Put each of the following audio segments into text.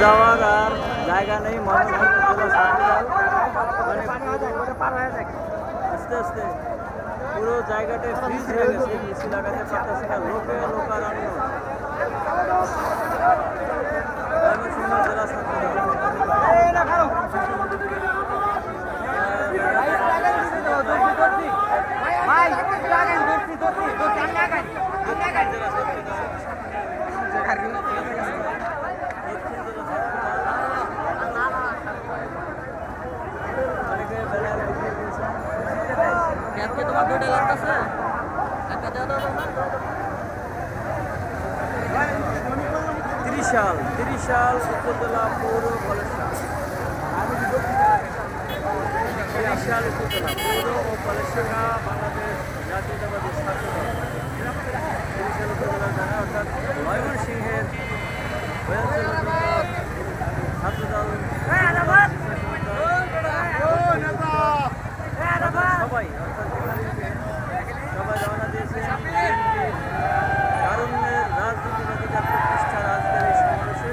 যাওয়ার আর জায়গা নেই। ময়মনসিংহ জেলা আস্তে আস্তে পুরো জায়গাটা ফ্রিজ হয়ে গেছে, মিছিল লাগাতে পারতেছে না, লোকে লোকারণ্য। ময়মনসিংহ জেলা ত্রিশাল উপজেলা পৌর কলেজ, ত্রিশাল উপজেলা পৌর ও কলেজ শাখা বাংলাদেশ জাতীয়তাবাদী ছাত্র দল। ত্রিশাল উপজেলা জানা অর্থাৎ ময়মনসিংহের ছাত্র দল সবাই রওনা দিয়েছে কারণের রাজনৈতিক অধিকার প্রতিষ্ঠার আজকের এই সমাবেশে।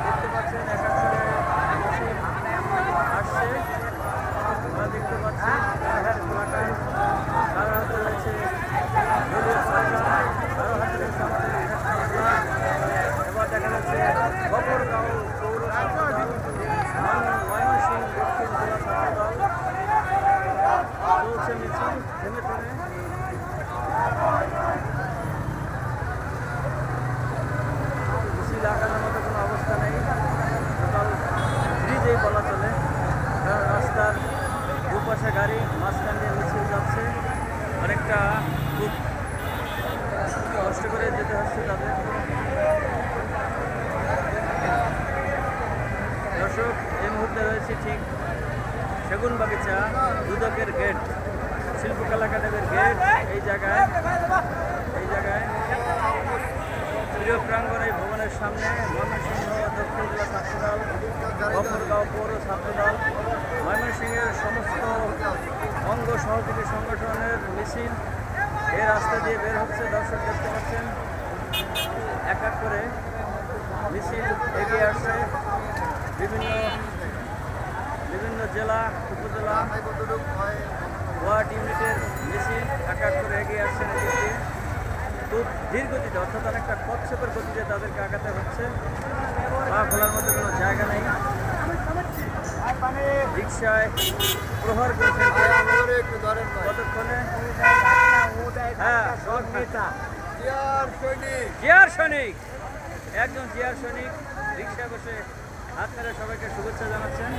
দেখতে পাচ্ছেন এক এক করে আসছে, আমরা দেখতে পাচ্ছি কারো হাতে রয়েছে দলীয় পতাকা, কারো হাতে রয়েছে এবার দেখা যাচ্ছে গফরগাঁও পৌর ময়মনসিংহ দক্ষিণ জেলা ছাত্র দল চলছে মিছিল থেমে থেমে। মিছিল আঁকানোর মতো কোনো অবস্থা নেই, টোটাল ব্রিজেই বলা চলে, কারণ রাস্তার দুপাশে গাড়ি, মাঝখান দিয়ে মিছিল যাচ্ছে, অনেকটা খুব কষ্ট করে যেতে হচ্ছে তাদের। দর্শক, এই মুহূর্তে রয়েছে ঠিক সেগুনবাগিচা দুদকের গেট, শিল্পকলা একাডেমির গেট, এই জায়গায় প্রিয় প্রাঙ্গণ এই ভবনের সামনে ময়মনসিংহ দক্ষিণ জেলা ছাত্রদল, গফরগাঁও পৌর ছাত্রদল, ময়মনসিংহের সমস্ত অঙ্গ সহযোগী সংগঠনের মিছিল এই রাস্তা দিয়ে বের হচ্ছে। দর্শক দেখতে পাচ্ছেন এক এক করে মিছিল এগিয়ে আসছে, বিভিন্ন জেলা উপজেলা ওয়ার্ড ইউনিটের মিছিল এক এক করে এগিয়ে আসছেন। এদিকে খুব ধীর গতিতে অর্থাৎ অনেকটা কচ্ছপের গতিতে তাদেরকে আগাতে হচ্ছে, পা খোলার মতো কোনো জায়গা নেই। রিক্সায় প্রহার করছেন কতক্ষণে। হ্যাঁ, জিয়ার সৈনিক, একজন জিয়ার সৈনিক রিক্সায় বসে হাত মেরে সবাইকে শুভেচ্ছা জানাচ্ছেন।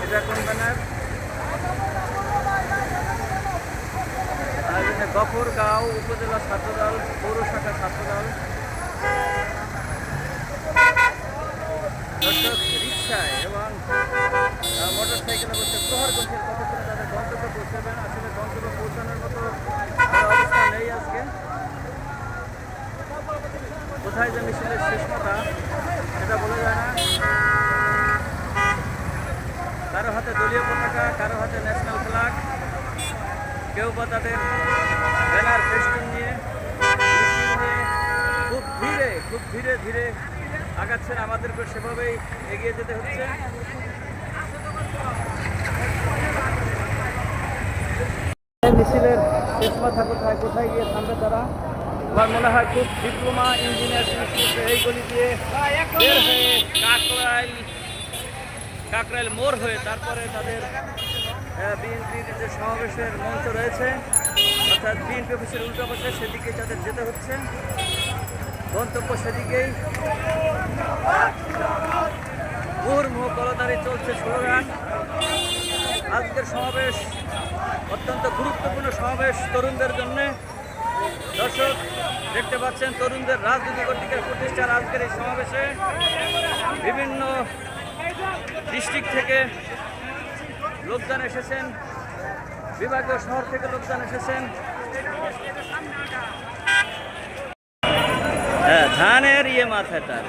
এটা কোন ব্যানার? গফরগাঁও উপজেলা ছাত্রদল পৌর শাখা ছাত্রদল। দর্শক রিক্সায় এবং মোটর সাইকেলে বসে প্রহার করছেন, কতক্ষণে তাদের গন্তব্যে পৌঁছাবেন। আসলে গন্তব্যে পৌঁছানোর মতো অবস্থা নেই আজকে। কোথায় যে মিছিলের শেষ কথা সেটা বলা যায় না। কারো হাতে দলীয় পতাকা, কারো হাতে ন্যাশনাল ফ্ল্যাগ, কেউ বা তাদের ব্যানার ফেস্টুন নিয়ে খুব ধীরে ধীরে আগাচ্ছেন। আমাদেরকে সেভাবেই এগিয়ে যেতে হচ্ছে। মিছিলের শেষ মাথা কোথায় গিয়ে থামবে তারা? আমার মনে হয় খুব ডিপ্লোমা ইঞ্জিনিয়ার এই গলি দিয়ে বের হয়ে কাকরাইল মোড় হয়ে তারপরে তাদের বিএনপির যে সমাবেশের মঞ্চ রয়েছে, অর্থাৎ বিএনপি অফিসের উল্টো পাশে, সেদিকে যাদের যেতে হচ্ছে, গন্তব্য সেদিকেই। মুহুর্মুহু কলতারি চলছে স্লোগান। আজকের সমাবেশ অত্যন্ত গুরুত্বপূর্ণ সমাবেশ তরুণদের জন্য। দর্শক দেখতে পাচ্ছেন তরুণদের রাজনৈতিক অধিকার প্রতিষ্ঠার আজকের এই সমাবেশে বিভিন্ন ডিস্ট্রিক্ট থেকে লোকজন এসেছেন, বিভাগীয় শহর থেকে লোকজন এসেছেন। হ্যাঁ, ধানের মাথায় তার